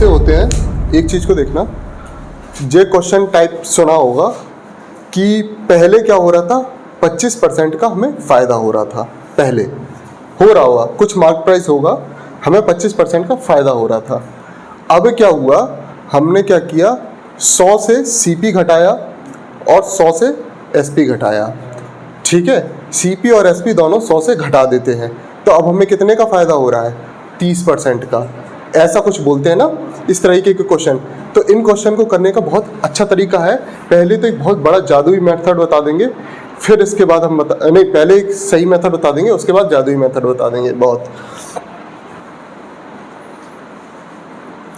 कैसे होते हैं, एक चीज़ को देखना। ये क्वेश्चन टाइप सुना होगा कि पहले क्या हो रहा था, 25% का हमें फ़ायदा हो रहा था, पहले हो रहा होगा, कुछ मार्क प्राइस होगा, हमें 25% का फ़ायदा हो रहा था। अब क्या हुआ, हमने क्या किया, 100 से CP घटाया और 100 से SP घटाया। ठीक है, CP और SP दोनों 100 से घटा देते हैं, तो अब हमें कितने का फ़ायदा हो रहा है, 30% का। ऐसा कुछ बोलते हैं ना, इस तरीके के क्वेश्चन। तो इन क्वेश्चन को करने का बहुत अच्छा तरीका है। पहले तो एक बहुत बड़ा जादुई मेथड बता देंगे, फिर इसके बाद हम नहीं, पहले एक सही मेथड बता देंगे, उसके बाद जादुई मेथड बता देंगे। बहुत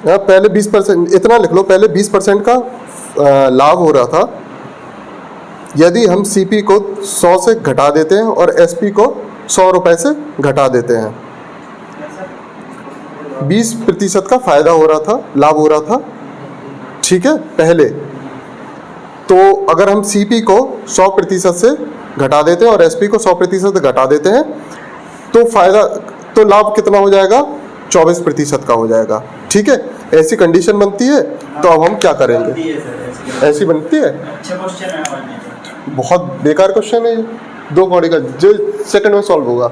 पहले 20%, इतना लिख लो, पहले 20% का लाभ हो रहा था यदि हम CP को 100 से घटा देते हैं और SP को 100 रुपये से घटा देते हैं। 20% का फ़ायदा हो रहा था, लाभ हो रहा था। ठीक है, पहले तो अगर हम CP को 100% से घटा देते हैं और SP को 100% घटा देते हैं, तो फ़ायदा, तो लाभ कितना हो जाएगा, 24% का हो जाएगा। ठीक है, ऐसी कंडीशन बनती है। तो अब हम क्या करेंगे, ऐसी बनती है। अच्छा क्वेश्चन है, बहुत बेकार क्वेश्चन है ये, 2 कौड़ी का, जो सेकंड में सॉल्व होगा।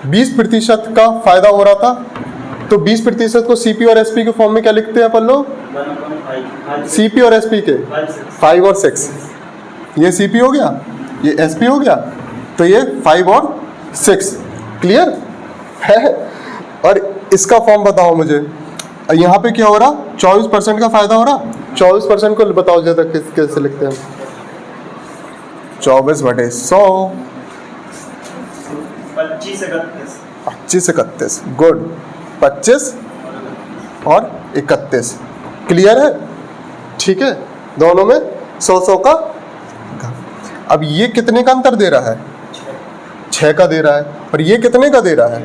20% का फ़ायदा हो रहा था, तो 20% को CP और SP के फॉर्म में क्या लिखते हैं अपन लोग, CP और SP के 5 और 6। ये CP हो गया, ये SP हो गया, तो ये 5 और 6। क्लियर है। और इसका फॉर्म बताओ मुझे, यहाँ पे क्या हो रहा, 24% का फ़ायदा हो रहा। 24% को बताओ ज़्यादा कैसे लिखते हैं, 24/100, 25/31, गुड, 25 और 31। क्लियर है। ठीक है, दोनों में 100-100 का। अब ये कितने का अंतर दे रहा है, 6 का दे रहा है, और ये कितने का दे रहा है,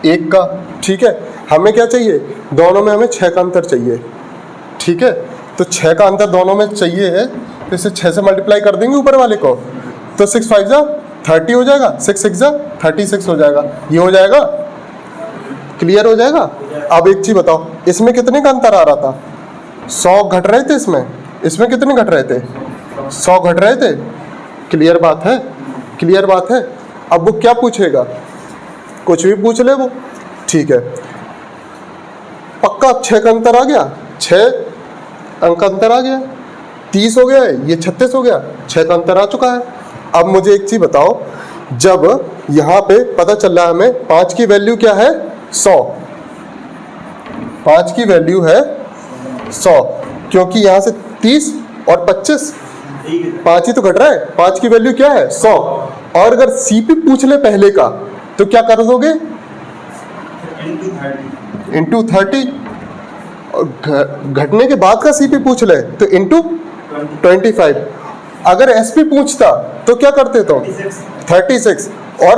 1 का। ठीक है, हमें क्या चाहिए, दोनों में हमें 6 का अंतर चाहिए। ठीक है, तो 6 का अंतर दोनों में चाहिए है, तो इसे 6 से मल्टीप्लाई कर देंगे ऊपर वाले को, तो 6 5 जा 30 हो जाएगा, 6 6 जा 36 हो जाएगा। ये हो जाएगा, क्लियर हो जाएगा। अब एक चीज़ बताओ, इसमें कितने का अंतर आ रहा था, 100 घट रहे थे, इसमें कितने घट रहे थे, 100 घट रहे थे। क्लियर बात है, क्लियर बात है। अब वो क्या पूछेगा, कुछ भी पूछ ले वो। ठीक है, पक्का 6 का अंतर आ गया, 6 अंक अंतर आ गया, 30 हो गया है, ये 36 हो गया, 6 का अंतर आ चुका है। अब मुझे एक चीज़ बताओ, जब यहाँ पे पता चल रहा है हमें 5 की वैल्यू क्या है, 100, 5 की वैल्यू है 100, क्योंकि यहाँ से 30 और 25, 5 ही तो घट रहा है, 5 की वैल्यू क्या है, 100। और अगर CP पूछ ले पहले का, तो क्या कर दोगे, इंटू 30, घटने के बाद का CP पूछ ले तो इंटू 25। अगर SP पूछता तो क्या करते, तो 36, और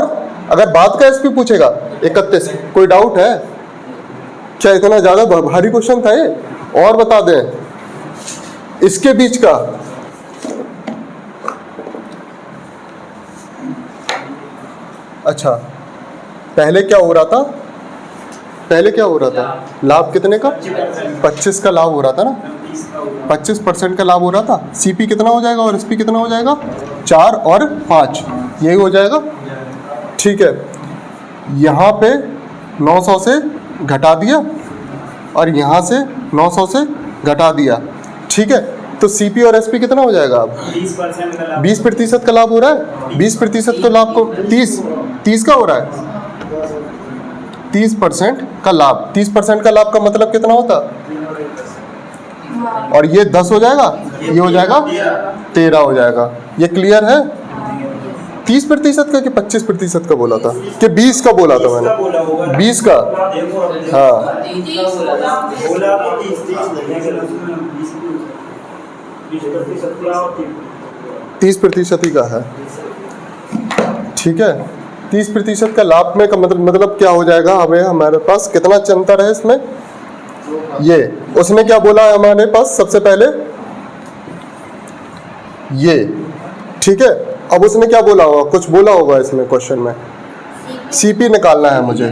अगर बाद का SP पूछेगा 31। कोई डाउट है क्या, इतना ज़्यादा भारी क्वेश्चन था ये। और बता दें इसके बीच का, अच्छा पहले क्या हो रहा था, पहले क्या हो रहा था, लाभ कितने का, 25 का लाभ हो रहा था ना, 25% का लाभ हो रहा था। CP कितना हो जाएगा और SP कितना हो जाएगा, 4 और 5, यही हो जाएगा। ठीक है, यहाँ पे 900 से घटा दिया और यहाँ से 900 से घटा दिया। ठीक है, तो CP और SP कितना हो जाएगा, अब 20% का लाभ हो रहा है। 20% का लाभ को 30 का हो रहा है, 30% का लाभ। 30% का लाभ का मतलब कितना होता, और ये 10 हो जाएगा, ये हो जाएगा 13 हो जाएगा। ये क्लियर है। 30% का कि 25% का बोला था, कि 20 का बोला था मैंने, 20 का, हाँ 30% ही का है। ठीक है, 30% का लाभ में का मतलब क्या हो जाएगा, हमें हमारे पास कितना अंतर है इसमें, ये उसने क्या बोला है हमारे पास सबसे पहले, ये। ठीक है, अब उसने क्या बोला होगा, कुछ बोला होगा इसमें क्वेश्चन में, CP निकालना है मुझे।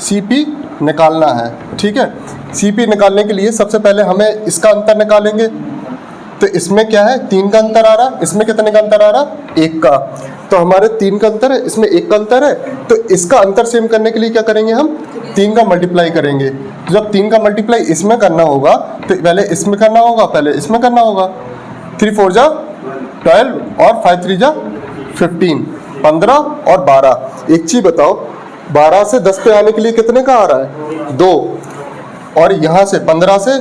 CP निकालना है। ठीक है, CP निकालने के लिए सबसे पहले हमें इसका अंतर निकालेंगे। तो इसमें क्या है, 3 का अंतर आ रहा, इसमें कितने का अंतर आ रहा, 1 का। तो हमारे 3 का अंतर है, इसमें 1 का अंतर है, तो इसका अंतर सेम करने के लिए क्या करेंगे, हम 3 का मल्टीप्लाई करेंगे। तो जब 3 का मल्टीप्लाई इसमें करना होगा तो पहले इसमें करना होगा, पहले इसमें करना होगा। 3 4 जा 12 और 5 3 जा 15, 15 और 12। एक चीज बताओ, 12 से 10 पे आने के लिए कितने का आ रहा है, 2, और यहाँ से 15 से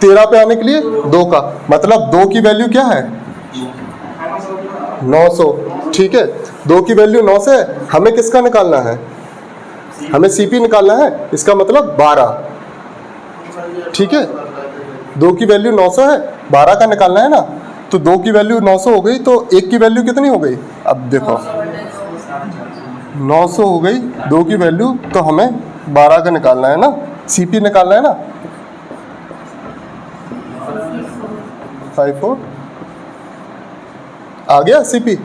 13 पे आने के लिए 2 का, मतलब 2 की वैल्यू क्या है, 900। ठीक है, 2 की वैल्यू 900 है। हमें किसका निकालना है, हमें CP निकालना है, इसका मतलब 12। ठीक है, 2 की वैल्यू 900 है, 12 का निकालना है ना। तो 2 की वैल्यू 900 हो गई, तो 1 की वैल्यू कितनी हो गई, अब देखो 900 हो गई 2 की वैल्यू, तो हमें 12 का निकालना है ना, CP निकालना है ना। 54 आ गया CP।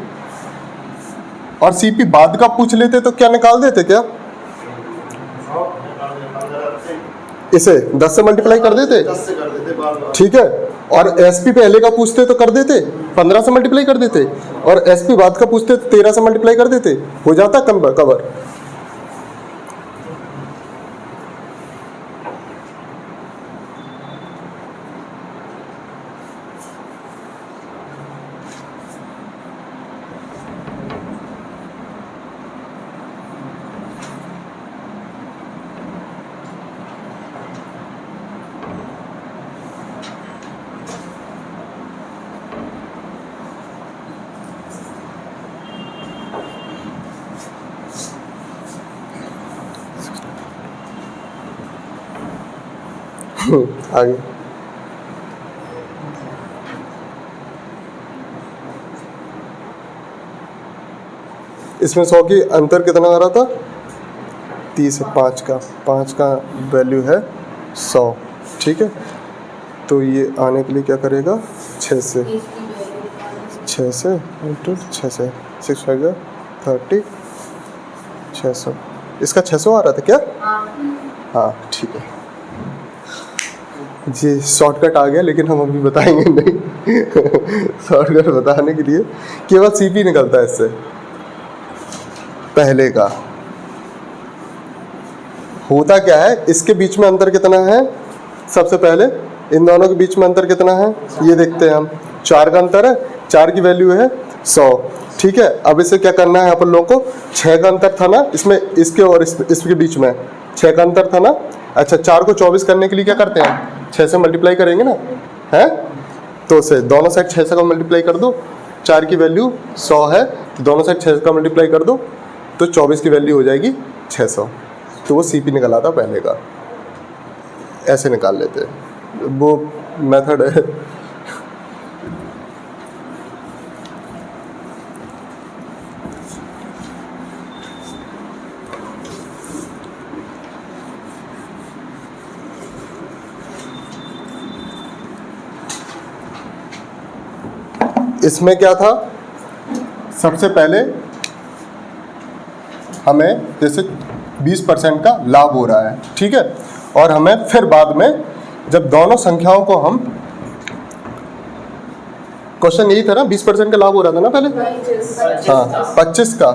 और CP बाद का पूछ लेते तो क्या निकाल देते, क्या इसे 10 से मल्टीप्लाई कर देते, 10 से कर देते बार-बार। ठीक है। और SP पहले का पूछते तो कर देते 15 से मल्टीप्लाई कर देते, और SP बाद का पूछते तो 13 से मल्टीप्लाई कर देते, हो जाता कवर। आगे इसमें 100 की अंतर कितना आ रहा था, 30 है, 5 का वैल्यू है 100। ठीक है, तो ये आने के लिए क्या करेगा, 6 से इंटू 6 से 6 5 30, 600। इसका 600 आ रहा था क्या, हाँ ठीक है जी, शॉर्टकट आ गया, लेकिन हम अभी बताएंगे नहीं। शॉर्टकट बताने के लिए केवल CP निकलता है इससे, पहले का। होता क्या है, इसके बीच में अंतर कितना है, सबसे पहले इन दोनों के बीच में अंतर कितना है ये देखते हैं हम। 4 का अंतर है, 4 की वैल्यू है 100। ठीक है, अब इसे क्या करना है अपन लोगों को, 6 का अंतर था ना इसमें, इसके और इसके बीच में 6 का अंतर था ना। अच्छा, 4 को 24 करने के लिए क्या करते हैं, 6 से मल्टीप्लाई करेंगे ना, है तो उसे दोनों साइड 6 से का मल्टीप्लाई कर दो। 4 की वैल्यू 100 है, तो दोनों साइड 6 का मल्टीप्लाई कर दो, तो 24 की वैल्यू हो जाएगी 600। तो वो CP निकला था पहले का, ऐसे निकाल लेते, वो मेथड है। इसमें क्या था, सबसे पहले हमें जैसे 20% का लाभ हो रहा है, ठीक है, और हमें फिर बाद में जब दोनों संख्याओं को हम, क्वेश्चन यही था ना, 20% का लाभ हो रहा था ना पहले, हाँ 25 का,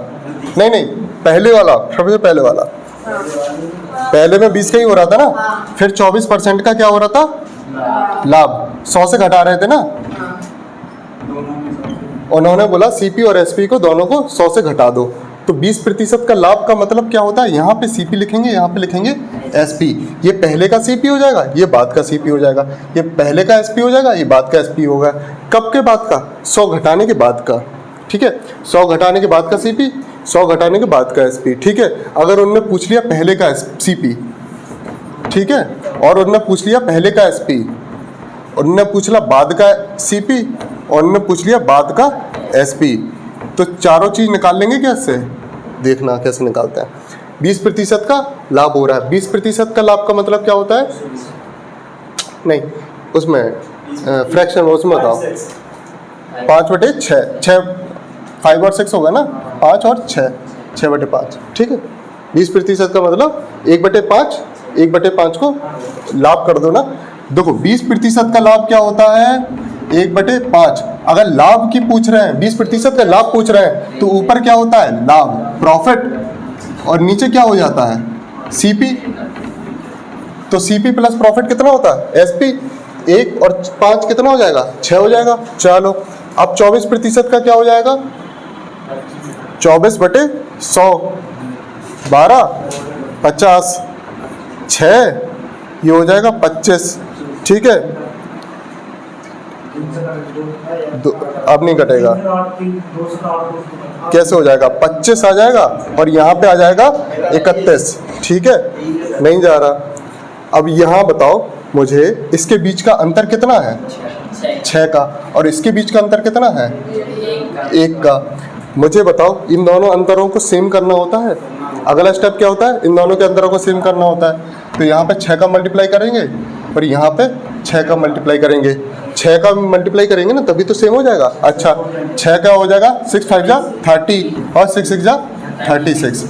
नहीं पहले वाला, सबसे पहले वाला, पहले में 20 का ही हो रहा था ना, फिर 24% का क्या हो रहा था, लाभ 100 से घटा रहे थे ना। उन्होंने बोला CP और SP को दोनों को 100 से घटा दो, तो 20% का लाभ का मतलब क्या होता है, यहाँ पे CP लिखेंगे, यहाँ पे लिखेंगे SP। ये पहले का CP हो जाएगा, ये बाद का CP हो जाएगा, ये पहले का SP हो जाएगा, ये बाद का SP होगा। कब के बाद का, 100 घटाने के बाद का, ठीक है, 100 घटाने के बाद का CP, 100 घटाने के बाद का SP, ठीक है। अगर उन्होंने पूछ लिया पहले का CP, ठीक है, और उन्होंने पूछ लिया पहले का SP, उन्होंने पूछ लिया बाद का CP, और उन्होंने पूछ लिया बाद का SP, तो चारों चीज निकाल लेंगे क्या इससे, देखना कैसे निकालते हैं। 20% का लाभ हो रहा है, 20% का लाभ का मतलब क्या होता है, नहीं उसमें फ्रैक्शन उसमें बताओ, 5/6, 5 और 6 होगा ना, 5 और 6, 6/5, ठीक है। 20% का मतलब 1/5 1/5 को लाभ कर दो ना। देखो 20% का लाभ क्या होता है, 1/5। अगर लाभ की पूछ रहे हैं, 20% का लाभ पूछ रहे हैं, तो ऊपर क्या होता है, लाभ, प्रॉफिट, और नीचे क्या हो जाता है, सीपी। तो सीपी प्लस प्रॉफिट कितना होता है, एसपी। 1 और 5 कितना हो जाएगा, 6 हो जाएगा। चलो अब 24% का क्या हो जाएगा, 24/100, 12, 50, 6, ये हो जाएगा 25। ठीक है, अब नहीं कटेगा, कैसे हो जाएगा, 25 आ जाएगा और यहाँ पे आ जाएगा 31। ठीक है, नहीं जा रहा। अब यहाँ बताओ मुझे, इसके बीच का अंतर कितना है, 6 का, और इसके बीच का अंतर कितना है, 1 का। मुझे बताओ इन दोनों अंतरों को सेम करना होता है। अगला स्टेप क्या होता है, इन दोनों के अंतरों को सेम करना होता है। तो यहाँ पे 6 का मल्टीप्लाई करेंगे और यहाँ पे 6 का मल्टीप्लाई करेंगे। 6 का मल्टीप्लाई करेंगे ना, तभी तो सेम हो जाएगा। अच्छा, 6 का हो जाएगा 6 5 जा 30 और 6 6 जा 36।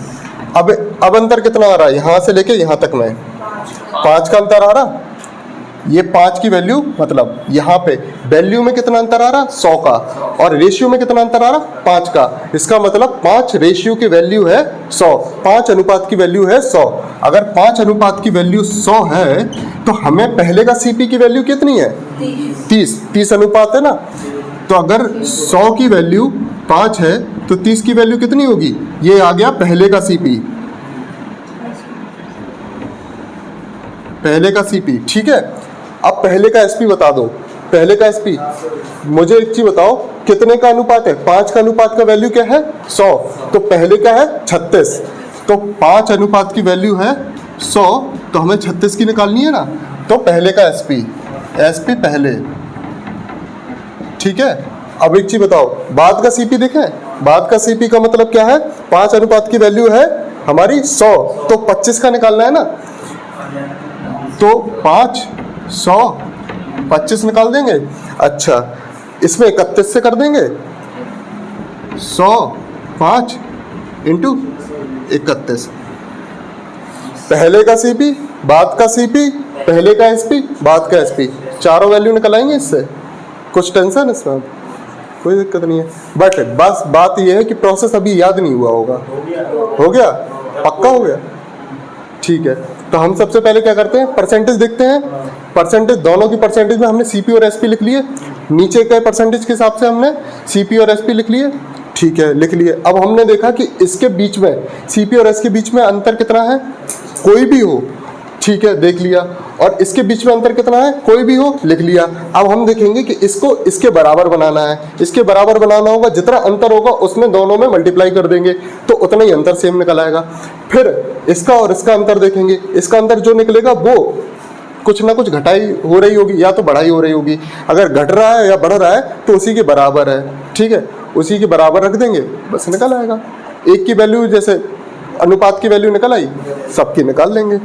अब अंतर कितना आ रहा है, यहाँ से लेके यहाँ तक में 5 का अंतर आ रहा। ये 5 की वैल्यू, मतलब यहाँ पे वैल्यू में कितना अंतर आ रहा, 100 का, और रेशियो में कितना अंतर आ रहा, 5 का। इसका मतलब 5 रेशियो की वैल्यू है 100, 5 अनुपात की वैल्यू है 100। अगर 5 अनुपात की वैल्यू 100 है तो हमें पहले का सीपी की वैल्यू कितनी है, 30 अनुपात है ना। तो अगर 100 की वैल्यू 5 है तो 30 की वैल्यू कितनी होगी, ये आ गया पहले का सीपी, पहले का सीपी। ठीक है, अब पहले का एसपी बता दो। पहले का एसपी, मुझे एक चीज बताओ, कितने का अनुपात है, 5 का अनुपात का वैल्यू क्या है, 100, तो पहले का है 36। तो 5 अनुपात की वैल्यू है 100, तो हमें 36 की निकालनी है ना। तो पहले का एसपी, एसपी पहले। ठीक है, अब एक चीज बताओ, बाद का सीपी देखें। बाद का सीपी का मतलब क्या है, 5 अनुपात की वैल्यू है हमारी 100, तो 25 का निकालना है ना। तो 5 100 25 निकाल देंगे। अच्छा, इसमें 31 से कर देंगे, 100 5 इंटू 31। पहले का सीपी, बाद का सीपी, पहले का एसपी, बाद का एसपी, चारों वैल्यू निकल आएंगे इससे। कुछ टेंशन इसमें, कोई दिक्कत नहीं है। बट बस बात यह है कि प्रोसेस अभी याद नहीं हुआ होगा। हो गया, पक्का हो गया। ठीक है, तो हम सबसे पहले क्या करते हैं, परसेंटेज देखते हैं। परसेंटेज, दोनों की परसेंटेज में हमने सीपी और एसपी लिख लिए। नीचे के परसेंटेज के हिसाब से हमने सीपी और एसपी लिख लिए। ठीक है, लिख लिए। अब हमने देखा कि इसके बीच में, सीपी और एस के बीच में अंतर कितना है, कोई भी हो। ठीक है, देख लिया। और इसके बीच में अंतर कितना है, कोई भी हो, लिख लिया। अब हम देखेंगे कि इसको इसके बराबर बनाना है। इसके बराबर बनाना होगा, जितना अंतर होगा उसमें दोनों में मल्टीप्लाई कर देंगे तो उतना ही अंतर सेम निकल आएगा। फिर इसका और इसका अंतर देखेंगे। इसका अंतर जो निकलेगा वो कुछ ना कुछ घटाई हो रही होगी या तो बढ़ाई हो रही होगी। अगर घट रहा है या बढ़ रहा है तो उसी के बराबर है। ठीक है, उसी के बराबर रख देंगे, बस निकल आएगा। एक की वैल्यू, जैसे अनुपात की वैल्यू निकल आई, सबकी निकाल लेंगे।